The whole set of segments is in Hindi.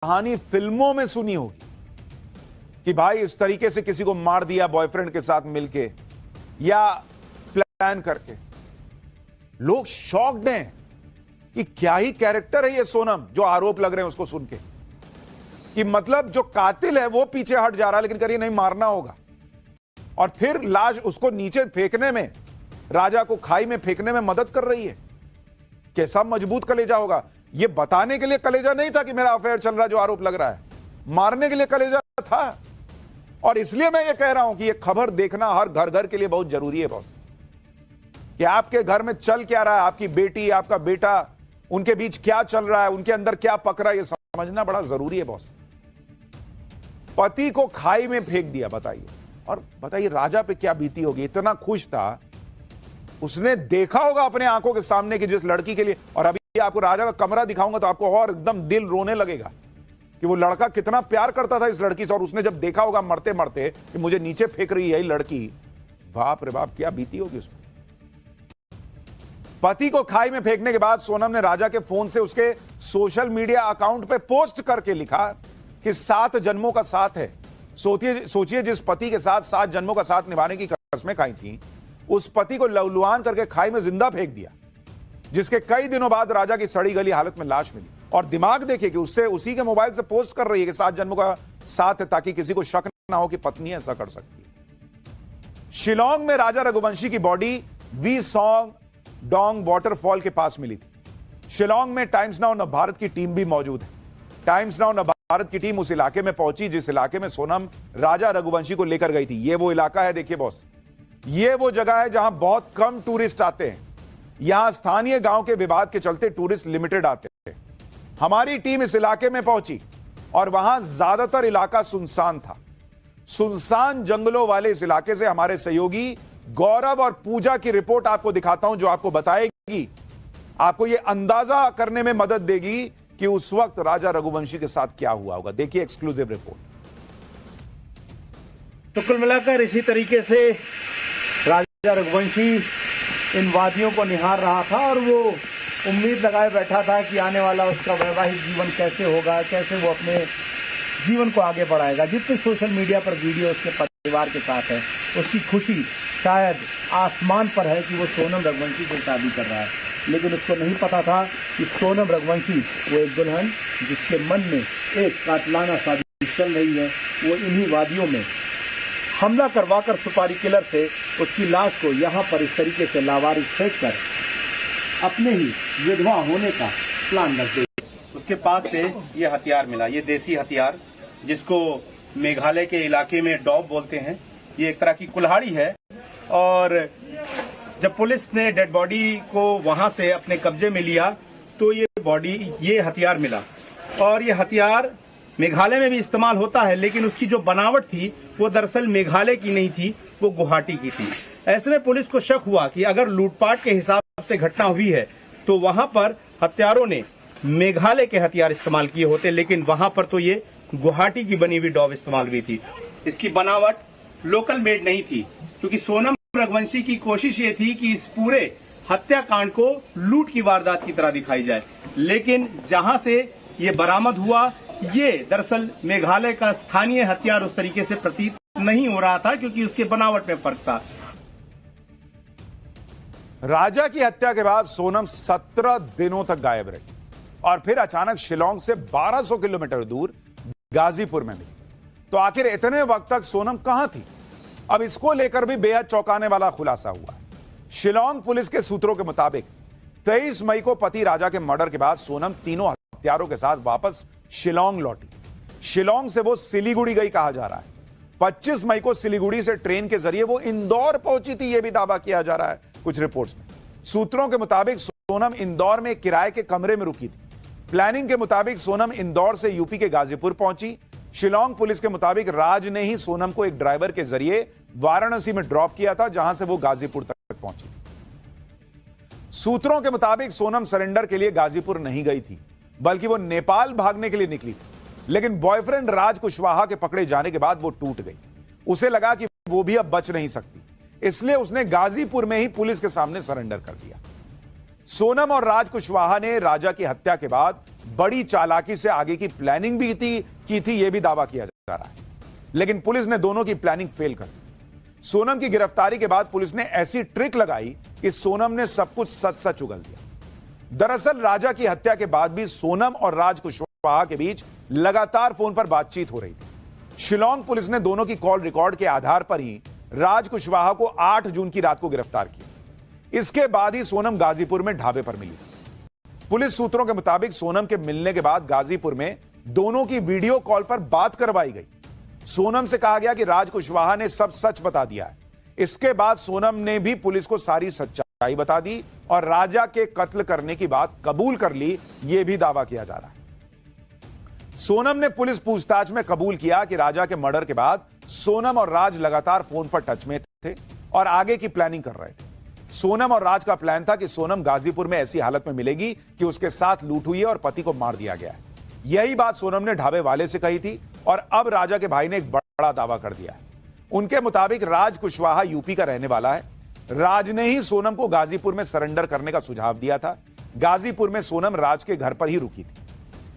कहानी फिल्मों में सुनी होगी कि भाई इस तरीके से किसी को मार दिया बॉयफ्रेंड के साथ मिलके या प्लान करके। लोग शॉक्ड हैं कि क्या ही कैरेक्टर है ये सोनम, जो आरोप लग रहे हैं उसको सुन के, कि मतलब जो कातिल है वो पीछे हट जा रहा है, लेकिन करिए नहीं मारना होगा। और फिर लाश उसको नीचे फेंकने में, राजा को खाई में फेंकने में मदद कर रही है। कैसा मजबूत कलेजा होगा। ये बताने के लिए कलेजा नहीं था कि मेरा अफेयर चल रहा है जो आरोप लग रहा है, मारने के लिए कलेजा था। और इसलिए मैं ये कह रहा हूं कि ये खबर देखना हर घर घर के लिए बहुत जरूरी है बॉस, कि आपके घर में चल क्या रहा है, आपकी बेटी आपका बेटा, उनके बीच क्या चल रहा है, उनके अंदर क्या पक रहा है, ये समझना बड़ा जरूरी है बॉस। पति को खाई में फेंक दिया, बताइए। और बताइए राजा पे क्या बीती होगी। इतना खुश था, उसने देखा होगा अपने आंखों के सामने कि जिस लड़की के लिए, और अभी आपको राजा का कमरा दिखाऊंगा तो आपको और एकदम दिल रोने लगेगा कि वो लड़का कितना प्यार करता था इस लड़की से, और उसने जब देखा होगा मरते मरते कि मुझे नीचे फेंक रही है लड़की, बाप रे बाप क्या बीती होगी उसमें। पति को खाई में फेंकने के बाद सोनम ने राजा के फोन से उसके सोशल मीडिया अकाउंट पे पोस्ट करके लिखा कि 7 जन्मों का साथ है। सोचिए जिस पति के साथ 7 जन्मों का साथ निभाने की कसमें खाई थी, उस पति को लहूलुहान करके खाई में जिंदा फेंक दिया, जिसके कई दिनों बाद राजा की सड़ी गली हालत में लाश मिली। और दिमाग देखिए कि उससे उसी के मोबाइल से पोस्ट कर रही है कि 7 जन्मों का साथ है, ताकि किसी को शक ना हो कि पत्नी ऐसा कर सकती है। शिलोंग में राजा रघुवंशी की बॉडी वी सॉन्ग डोंग वाटरफॉल के पास मिली थी। शिलोंग में टाइम्स नाउ नवभारत की टीम भी मौजूद है। टाइम्स नाउ नवभारत की टीम उस इलाके में पहुंची जिस इलाके में सोनम राजा रघुवंशी को लेकर गई थी। यह वो इलाका है, देखिए बॉस, यह वो जगह है जहां बहुत कम टूरिस्ट आते हैं। यहां स्थानीय गांव के विवाद के चलते टूरिस्ट लिमिटेड आते हैं। हमारी टीम इस इलाके में पहुंची और वहां ज्यादातर इलाका सुनसान था। सुनसान जंगलों वाले इस इलाके से हमारे सहयोगी गौरव और पूजा की रिपोर्ट आपको दिखाता हूं, जो आपको बताएगी, आपको यह अंदाजा करने में मदद देगी कि उस वक्त राजा रघुवंशी के साथ क्या हुआ होगा। देखिए एक्सक्लूसिव रिपोर्ट। तो कुल मिलाकर इसी तरीके से राजा रघुवंशी इन वादियों को निहार रहा था और वो उम्मीद लगाए बैठा था कि आने वाला उसका वैवाहिक जीवन कैसे होगा, कैसे वो अपने जीवन को आगे बढ़ाएगा। जितने सोशल मीडिया पर वीडियो उसके परिवार के साथ है, उसकी खुशी शायद आसमान पर है कि वो सोनम रघुवंशी से शादी कर रहा है। लेकिन उसको नहीं पता था कि सोनम रघुवंशी वो एक दुल्हन जिसके मन में एक कातलाना साजिश चल रही है, वो इन्हीं वादियों में हमला करवाकर सुपारी किलर से उसकी लाश को यहाँ पर इस तरीके से लावारिस फेंक कर अपने ही विधवा होने का प्लान रख दे। उसके पास से ये हथियार मिला, ये देसी हथियार जिसको मेघालय के इलाके में डॉब बोलते हैं। ये एक तरह की कुल्हाड़ी है। और जब पुलिस ने डेड बॉडी को वहां से अपने कब्जे में लिया तो ये हथियार मिला। और ये हथियार मेघालय में भी इस्तेमाल होता है, लेकिन उसकी जो बनावट थी वो दरअसल मेघालय की नहीं थी, वो गुवाहाटी की थी। ऐसे में पुलिस को शक हुआ कि अगर लूटपाट के हिसाब से घटना हुई है तो वहां पर हत्यारों ने मेघालय के हथियार इस्तेमाल किए होते, लेकिन वहां पर तो ये गुवाहाटी की बनी हुई डॉब इस्तेमाल हुई थी। इसकी बनावट लोकल मेड नहीं थी, क्योंकि सोनम रघुवंशी की कोशिश ये थी कि इस पूरे हत्याकांड को लूट की वारदात की तरह दिखाई जाए। लेकिन जहां से ये बरामद हुआ, ये दरअसल मेघालय का स्थानीय हथियार उस तरीके से प्रतीत नहीं हो रहा था, क्योंकि उसके बनावट में फर्क था। राजा की हत्या के बाद सोनम 17 दिनों तक गायब रही और फिर अचानक शिलोंग से 1200 किलोमीटर दूर गाजीपुर में मिली। तो आखिर इतने वक्त तक सोनम कहां थी? अब इसको लेकर भी बेहद चौंकाने वाला खुलासा हुआ। शिलोंग पुलिस के सूत्रों के मुताबिक 23 मई को पति राजा के मर्डर के बाद सोनम तीनों हत्यारों के साथ वापस शिलोंग लौटी। शिलोंग से वो सिलीगुड़ी गई कहा जा रहा है। 25 मई को सिलीगुड़ी से ट्रेन के जरिए वो इंदौर पहुंची थी, यह भी दावा किया जा रहा है कुछ रिपोर्ट्स में। सूत्रों के मुताबिक सोनम इंदौर में किराए के कमरे में रुकी थी। प्लानिंग के मुताबिक सोनम इंदौर से यूपी के गाजीपुर पहुंची। शिलोंग पुलिस के मुताबिक राज ने ही सोनम को एक ड्राइवर के जरिए वाराणसी में ड्रॉप किया था, जहां से वो गाजीपुर तक पहुंची। सूत्रों के मुताबिक सोनम सरेंडर के लिए गाजीपुर नहीं गई थी, बल्कि वो नेपाल भागने के लिए निकली थी। लेकिन बॉयफ्रेंड राज कुशवाहा के पकड़े जाने के बाद वो टूट गई। उसे लगा कि वो भी अब बच नहीं सकती, इसलिए उसने गाजीपुर में ही पुलिस के सामने सरेंडर कर दिया। सोनम और राज कुशवाहा ने राजा की हत्या के बाद बड़ी चालाकी से आगे की प्लानिंग भी की थी, यह भी दावा किया जा रहा है। लेकिन पुलिस ने दोनों की प्लानिंग फेल कर दी। सोनम की गिरफ्तारी के बाद पुलिस ने ऐसी ट्रिक लगाई कि सोनम ने सब कुछ सच सच उगल दिया। दरअसल राजा की हत्या के बाद भी सोनम और राज कुशवाहा के बीच लगातार फोन पर बातचीत हो रही थी। शिलांग पुलिस ने दोनों की कॉल रिकॉर्ड के आधार पर ही राज कुशवाहा को 8 जून की रात को गिरफ्तार किया। इसके बाद ही सोनम गाजीपुर में ढाबे पर मिली। पुलिस सूत्रों के मुताबिक सोनम के मिलने के बाद गाजीपुर में दोनों की वीडियो कॉल पर बात करवाई गई। सोनम से कहा गया कि राज कुशवाहा ने सब सच बता दिया है। इसके बाद सोनम ने भी पुलिस को सारी सच्चाई बता दी और राजा के कत्ल करने की बात कबूल कर ली, यह भी दावा किया जा रहा है। सोनम ने पुलिस पूछताछ में कबूल किया कि राजा के मर्डर के बाद सोनम और राज लगातार फोन पर टच में थे और आगे की प्लानिंग कर रहे थे। सोनम और राज का प्लान था कि सोनम गाजीपुर में ऐसी हालत में मिलेगी कि उसके साथ लूट हुई है और पति को मार दिया गया है। यही बात सोनम ने ढाबे वाले से कही थी और अब राजा के भाई ने एक बड़ा दावा कर दिया है। उनके मुताबिक राज कुशवाहा यूपी का रहने वाला है। राज ने ही सोनम को गाजीपुर में सरेंडर करने का सुझाव दिया था। गाजीपुर में सोनम राज के घर पर ही रुकी थी।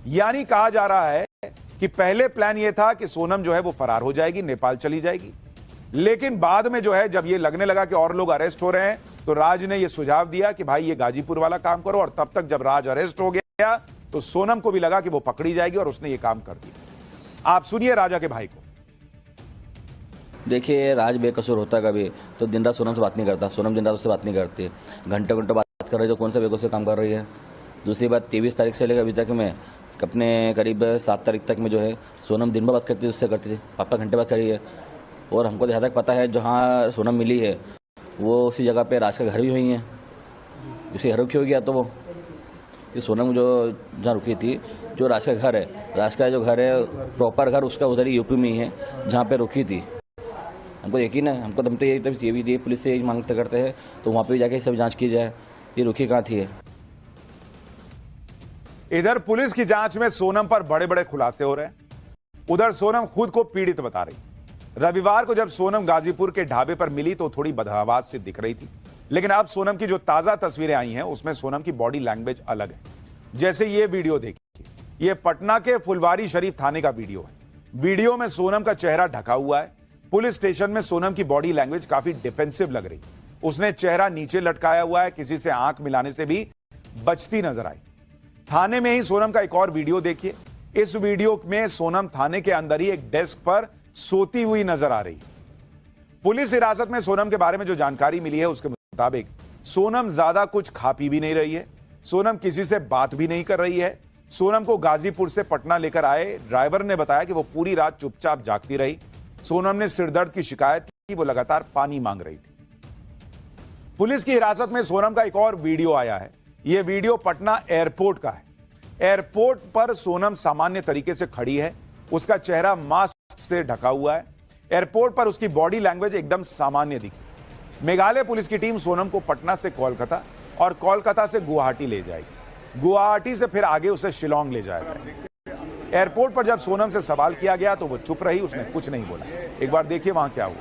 यानी कहा जा रहा है कि पहले प्लान यह था कि सोनम जो है वो फरार हो जाएगी, नेपाल चली जाएगी। लेकिन बाद में जो है जब ये लगने लगा कि और लोग अरेस्ट हो रहे हैं तो राज ने यह सुझाव दिया कि भाई ये गाजीपुर वाला काम करो। और तब तक जब राज अरेस्ट हो गया तो सोनम को भी लगा कि वो पकड़ी जाएगी और उसने ये काम कर दिया। आप सुनिए राजा के भाई को। देखिए, राज बेकसूर होता कभी तो दिन रात सोनम से बात नहीं करता। सोनम दिन रात उससे बात नहीं करती, घंटे घंटे बात कर रही है तो कौन सा बेकसूर काम कर रही है। दूसरी बात, 23 तारीख से लेकर अभी तक में अपने करीब 7 तारीख तक में जो है सोनम दिन भर बात करती थी, उससे करती थी। पापा घंटे बात करी है। और हमको जहाँ तक पता है जहाँ सोनम मिली है वो उसी जगह पे राज का घर भी हुई है। उसी घर रुकी हो गया तो वो कि सोनम जो जहाँ रुकी थी, जो राज का घर है, राज का जो घर है प्रॉपर घर उसका उधर ही यूपी में ही है जहाँ पे रुकी थी। हमको यकीन है, हमको हम तो ये भी पुलिस से मांग करते हैं तो वहाँ पे जाके सब जांच की जाए ये रुकी कहाँ थी। इधर पुलिस की जांच में सोनम पर बड़े बड़े खुलासे हो रहे हैं। उधर सोनम खुद को पीड़ित बता रही। रविवार को जब सोनम गाजीपुर के ढाबे पर मिली तो थोड़ी बदहवास से दिख रही थी। लेकिन अब सोनम की जो ताजा तस्वीरें आई हैं उसमें सोनम की बॉडी लैंग्वेज अलग है। जैसे ये वीडियो देखिए, ये पटना के फुलवारी शरीफ थाने का वीडियो है। वीडियो में सोनम का चेहरा ढका हुआ है। पुलिस स्टेशन में सोनम की बॉडी लैंग्वेज काफी डिफेंसिव लग रही। उसने चेहरा नीचे लटकाया हुआ है, किसी से आंख मिलाने से भी बचती नजर आई। थाने में ही सोनम का एक और वीडियो देखिए। इस वीडियो में सोनम थाने के अंदर ही एक डेस्क पर सोती हुई नजर आ रही है। पुलिस हिरासत में सोनम के बारे में जो जानकारी मिली है उसके मुताबिक सोनम ज्यादा कुछ खा पी भी नहीं रही है। सोनम किसी से बात भी नहीं कर रही है। सोनम को गाजीपुर से पटना लेकर आए ड्राइवर ने बताया कि वो पूरी रात चुपचाप जागती रही। सोनम ने सिरदर्द की शिकायत की, वो लगातार पानी मांग रही थी। पुलिस की हिरासत में सोनम का एक और वीडियो आया है। यह वीडियो पटना एयरपोर्ट का है। एयरपोर्ट पर सोनम सामान्य तरीके से खड़ी है। उसका चेहरा मास्क से ढका हुआ है। एयरपोर्ट पर उसकी बॉडी लैंग्वेज एकदम सामान्य दिखी। मेघालय पुलिस की टीम सोनम को पटना से कोलकाता और कोलकाता से गुवाहाटी ले जाएगी। गुवाहाटी से फिर आगे उसे शिलांग ले जाएगा। एयरपोर्ट पर जब सोनम से सवाल किया गया तो वो चुप रही, उसने कुछ नहीं बोला। एक बार देखिए वहां क्या हुआ।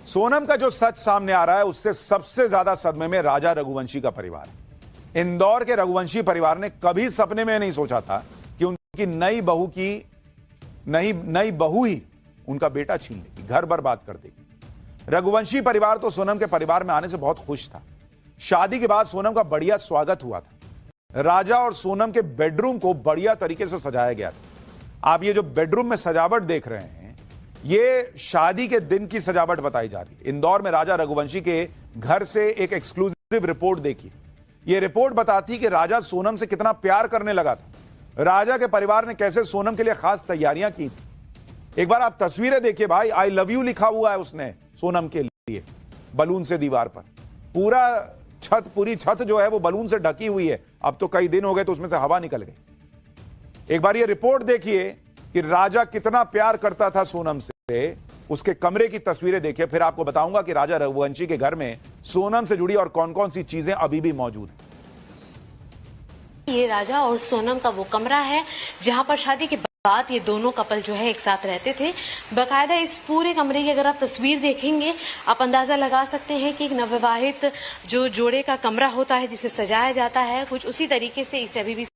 सोनम का जो सच सामने आ रहा है उससे सबसे ज्यादा सदमे में राजा रघुवंशी का परिवार है। इंदौर के रघुवंशी परिवार ने कभी सपने में नहीं सोचा था कि उनकी नई बहू ही उनका बेटा छीन लेगी, घर बर्बाद कर देगी। रघुवंशी परिवार तो सोनम के परिवार में आने से बहुत खुश था। शादी के बाद सोनम का बढ़िया स्वागत हुआ था। राजा और सोनम के बेडरूम को बढ़िया तरीके से सजाया गया था। आप ये जो बेडरूम में सजावट देख रहे हैं ये शादी के दिन की सजावट बताई जा रही है। इंदौर में राजा रघुवंशी के घर से एक एक्सक्लूसिव रिपोर्ट देखी। यह रिपोर्ट बताती कि राजा सोनम से कितना प्यार करने लगा था। राजा के परिवार ने कैसे सोनम के लिए खास तैयारियां की थी। एक बार आप तस्वीरें देखिए भाई, आई लव यू लिखा हुआ है उसने सोनम के लिए बलून से दीवार पर। पूरी छत जो है वो बलून से ढकी हुई है। अब तो कई दिन हो गए तो उसमें से हवा निकल गई। एक बार ये रिपोर्ट देखिए कि राजा कितना प्यार करता था सोनम से। उसके कमरे की तस्वीरें देखिए, फिर आपको बताऊंगा कि राजा रघुवंशी के घर में सोनम से जुड़ी और कौन कौन सी चीजें अभी भी मौजूद हैं। ये राजा और सोनम का वो कमरा है जहां पर शादी के बाद ये दोनों कपल जो है एक साथ रहते थे। बाकायदा इस पूरे कमरे की अगर आप तस्वीर देखेंगे, आप अंदाजा लगा सकते हैं कि एक नवविवाहित जो जोड़े का कमरा होता है जिसे सजाया जाता है, कुछ उसी तरीके से इसे अभी भी